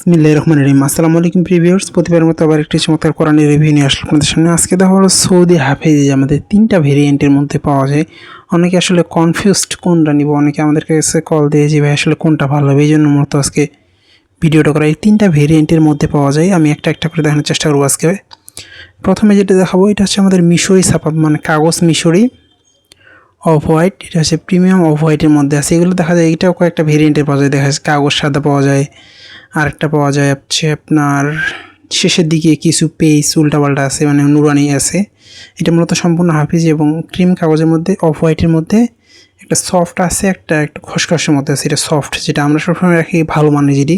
বিসমিল্লাহির রহমানির রহিম। আসসালামু আলাইকুম প্রিভিউয়ার্স, প্রতিবারের মতো আবার একটি চমৎকার কোরআনের রিভিউ নিয়ে আসলাম আপনাদের সামনে। আজকে দেখা হলো সৌদি হাফেজ আমাদের 3টা ভেরিয়েন্টের মধ্যে পাওয়া যায়। অনেকে আসলে কনফিউজড কোনটা নিব, অনেকে আমাদের কাছে কল দিয়ে যে ভাই আসলে কোনটা ভালো হবে, এই জন্য মূলত আজকে ভিডিওটা করা। এই 3টা ভেরিয়েন্টের মধ্যে পাওয়া যায়, আমি একটা একটা করে দেখানোর চেষ্টা করবো আজকে। প্রথমে যেটা দেখাবো এটা হচ্ছে আমাদের মিশরি ছাপা, মানে কাগজ মিশরি অফ হোয়াইট। এটা হচ্ছে প্রিমিয়াম অফ হোয়াইটের মধ্যে আছে। এগুলো দেখা যায় এটাও কয়েকটা ভেরিয়েন্টের পাওয়া যায়, দেখা যাচ্ছে কাগজ সাদা পাওয়া যায়, আরেকটা পাওয়া যায় হচ্ছে আপনার শেষের দিকে কিছু পেজ উল্টাপাল্টা আছে, মানে নুরানি আছে। এটা মূলত সম্পূর্ণ হাফিজ এবং ক্রিম কাগজের মধ্যে অফ হোয়াইটের মধ্যে একটা সফট আছে, একটা খসখসের মধ্যে আছে। এটা সফট, যেটা আমরা সবসময় রাখি ভালো মানে যেটি,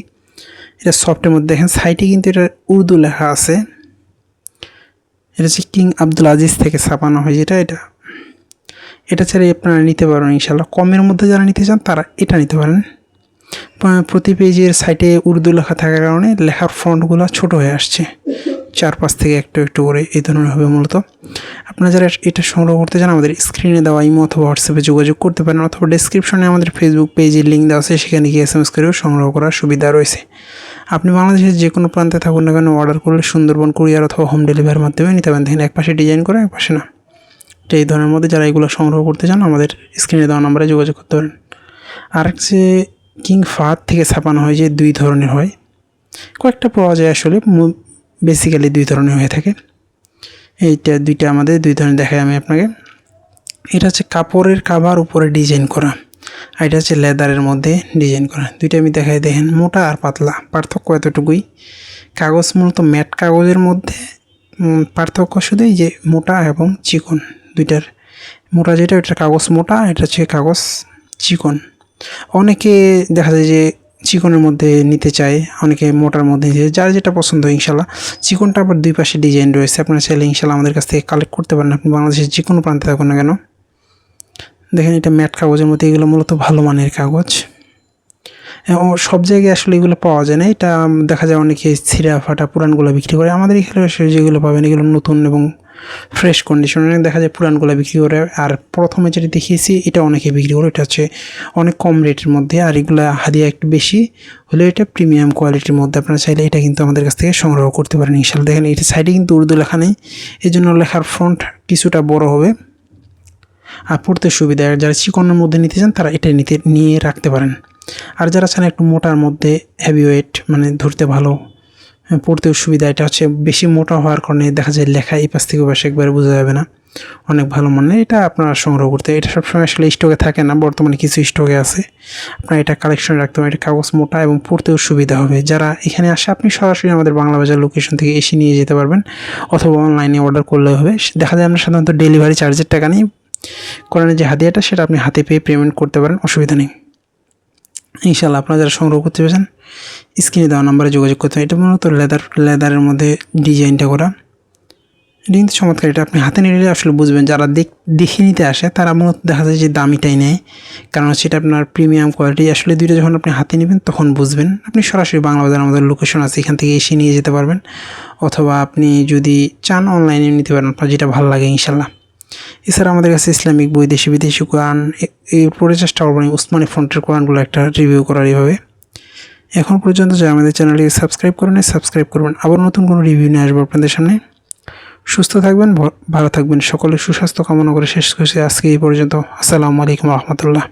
এটা সফটের মধ্যে। দেখেন সাইডে কিন্তু এটা উর্দু লেখা আছে। এটা হচ্ছে কিং আব্দুল আজিজ থেকে ছাপানো হয়, যেটা এটা ছাড়াই আপনারা নিতে পারেন ইনশাল্লাহ। কমের মধ্যে যারা নিতে চান তারা এটা নিতে পারেন। প্রতি পেজের সাইডে উর্দু লেখা থাকার কারণে লেখার ফন্টগুলো ছোট হয়ে আসছে, 4-5 থেকে একটু একটু করে এই ধরনের হবে মূলত। আপনারা যারা এটা সংগ্রহ করতে চান আমাদের স্ক্রিনে দেওয়া ইমো অথবা হোয়াটসঅ্যাপে যোগাযোগ করতে পারেন, অথবা ডেসক্রিপশনে আমাদের ফেসবুক পেজের লিঙ্ক দেওয়া আছে, সেখানে গিয়ে SMS করেও সংগ্রহ করার সুবিধা রয়েছে। আপনি বাংলাদেশের যে কোনো প্রান্তে থাকুন না কেন অর্ডার করলে সুন্দরবন কুরিয়ার অথবা হোম ডেলিভারির মাধ্যমে নিতে পারেন। দেখেন একপাশে ডিজাইন করে একপাশে না। তো এই ধরনের মধ্যে যারা এগুলো সংগ্রহ করতে চান আমাদের স্ক্রিনে দেওয়া নাম্বারে যোগাযোগ করতে পারেন। আর যে কিং ফাহাদ থেকে ছাপানো হয়, যে 2 ধরনের হয়, কয়েকটা পাওয়া যায় আসলে, বেসিক্যালি 2 ধরনের হয়ে থাকে। এইটা 2টা আমাদের 2 ধরনের দেখাই আমি আপনাকে। এটা হচ্ছে কাপড়ের কাভার উপরে ডিজাইন করা, আর এটা হচ্ছে লেদারের মধ্যে ডিজাইন করা। 2টা আমি দেখাই। দেখেন মোটা আর পাতলা, পার্থক্য এতটুকুই। কাগজ মূলত ম্যাট কাগজের মধ্যে পার্থক্য শুধু এই যে মোটা এবং চিকন। 2টার মোটা যেটা, এটা কাগজ মোটা, এটা হচ্ছে কাগজ চিকন। অনেকে দেখা যায় যে চিকনের মধ্যে নিতে চায়, অনেকে মোটার মধ্যে নিতে চায়, যার যেটা পছন্দ। ইনশাল্লাহ চিকনটা আবার 2 পাশে ডিজাইন রয়েছে, আপনারা চাইলে ইনশাল্লাহ আমাদের কাছ থেকে কালেক্ট করতে পারেন। আপনি বাংলাদেশের যে কোনো প্রান্তে থাকুন না কেন। দেখেন এটা ম্যাট কাগজের মধ্যে, এগুলো মূলত ভালো মানের কাগজ। সব জায়গায় আসলে এগুলো পাওয়া যায় না। এটা দেখা যায় অনেকে ছিঁড়া ফাটা পুরানগুলো বিক্রি করে। আমাদের এখানে যেগুলো পাবেন এগুলো নতুন এবং ফ্রেশ কন্ডিশনে, দেখা যায় পুরানগুলো বিক্রি করে। আর প্রথমে যেটা দেখিয়েছি এটা অনেকে বিক্রি করে, এটা হচ্ছে অনেক কম রেটের মধ্যে। আর এগুলো হাদিয়া একটু বেশি হলে এটা প্রিমিয়াম কোয়ালিটির মধ্যে। আপনারা চাইলে এটা কিন্তু আমাদের কাছ থেকে সংগ্রহ করতে পারেন ইনশাল্লাহ। দেখেন এটা সাইডে কিন্তু উর্দু লেখা নেই, এই জন্য লেখার ফন্ট কিছুটা বড় হবে আর পড়তে সুবিধা। আর যারা চিকনের মধ্যে নিতে চান তারা এটা নিয়ে রাখতে পারেন। আর যারা চান একটু মোটার মধ্যে হেভি ওয়েট, মানে ধরতে ভালো, পড়তেও সুবিধা, এটা হচ্ছে বেশি মোটা হওয়ার কারণে দেখা যায় লেখা এই পাশ থেকে পাশে একবারে বোঝা যাবে না, অনেক ভালো মানে। এটা আপনারা সংগ্রহ করতে, এটা সবসময় আসলে স্টকে থাকে না, বর্তমানে কিছু স্টকে আছে, আপনারা এটা কালেকশনে রাখতে পারেন। এটা কাগজ মোটা এবং পড়তেও সুবিধা হবে। যারা এখানে আসে আপনি সরাসরি আমাদের বাংলা বাজার লোকেশন থেকে এসে নিয়ে যেতে পারবেন, অথবা অনলাইনে অর্ডার করলেও হবে। দেখা যায় আমরা সাধারণত ডেলিভারি চার্জের টাকা নিই, কোরআনের যে হাদিয়াটা সেটা আপনি হাতে পেয়ে পেমেন্ট করতে পারেন, অসুবিধা নেই ইনশাল্লাহ। আপনারা যারা সংগ্রহ করতে পেরেছেন স্ক্রিনে দেওয়া নাম্বারে যোগাযোগ করতে হবে। এটা মূলত লেদারের মধ্যে ডিজাইনটা করা, এটা কিন্তু চমৎকার। এটা আপনি হাতে নিলে আসলে বুঝবেন, যারা দেখে নিতে আসে তারা মূলত দেখা যায় যে দামিটাই নেয়, কারণ হচ্ছে এটা আপনার প্রিমিয়াম কোয়ালিটি। আসলে 2টা যখন আপনি হাতে নেবেন তখন বুঝবেন। আপনি সরাসরি বাংলা বাজার আমাদের লোকেশন আছে, এখান থেকে এসে নিয়ে যেতে পারবেন, অথবা আপনি যদি চান অনলাইনে নিতে পারেন, আপনার যেটা ভালো লাগে ইনশাল্লাহ। এছাড়া আমাদের কাছে ইসলামিক বই, দেশি বিদেশি কোরআন, এরপরে চেষ্টা করবেন উসমানী ফন্টের কোরআনগুলো একটা রিভিউ করার। এইভাবে এখন পর্যন্ত যারা আমাদের চ্যানেলটি সাবস্ক্রাইব করেন সাবস্ক্রাইব করবেন। আবার নতুন কোনো রিভিউ নিয়ে আসবো আপনাদের সামনে। সুস্থ থাকবেন, ভালো থাকবেন, সকলের সুস্বাস্থ্য কামনা করে শেষ করছি আজকে এই পর্যন্ত। আসসালামু আলাইকুম রহমতুল্লাহ।